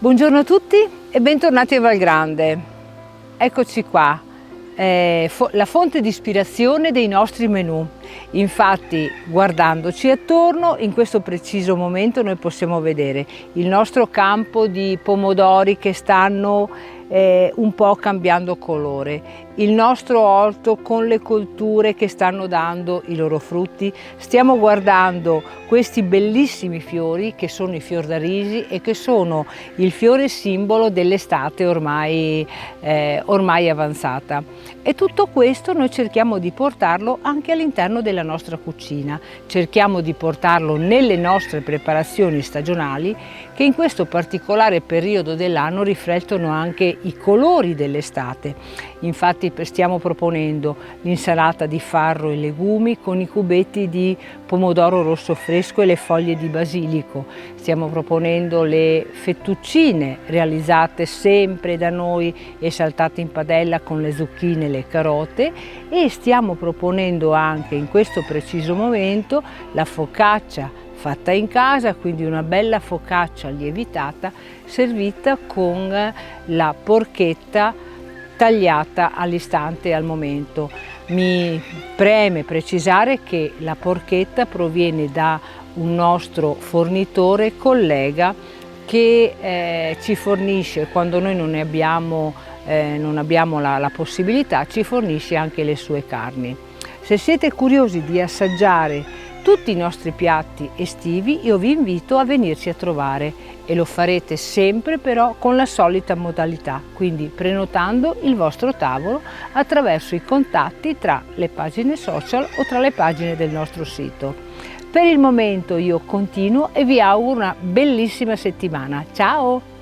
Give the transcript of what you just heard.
Buongiorno a tutti e bentornati a Valgrande. Eccoci qua, la fonte di ispirazione dei nostri menù. Infatti, guardandoci attorno, in questo preciso momento noi possiamo vedere il nostro campo di pomodori che stanno un po' cambiando colore, il nostro orto con le colture che stanno dando i loro frutti. Stiamo guardando questi bellissimi fiori che sono i fiordalisi e che sono il fiore simbolo dell'estate ormai avanzata. E tutto questo noi cerchiamo di portarlo anche all'interno della nostra cucina, cerchiamo di portarlo nelle nostre preparazioni stagionali che in questo particolare periodo dell'anno riflettono anche i colori dell'estate. Infatti stiamo proponendo l'insalata di farro e legumi con i cubetti di pomodoro rosso fresco e le foglie di basilico. Stiamo proponendo le fettuccine realizzate sempre da noi e saltate in padella con le zucchine e le carote, e stiamo proponendo anche in questo preciso momento la focaccia fatta in casa, quindi una bella focaccia lievitata servita con la porchetta tagliata all'istante e al momento. Mi preme precisare che la porchetta proviene da un nostro fornitore collega che ci fornisce, quando noi non abbiamo la possibilità, ci fornisce anche le sue carni. Se siete curiosi di assaggiare tutti i nostri piatti estivi, io vi invito a venirci a trovare, e lo farete sempre però con la solita modalità, quindi prenotando il vostro tavolo attraverso i contatti tra le pagine social o tra le pagine del nostro sito. Per il momento io continuo e vi auguro una bellissima settimana. Ciao!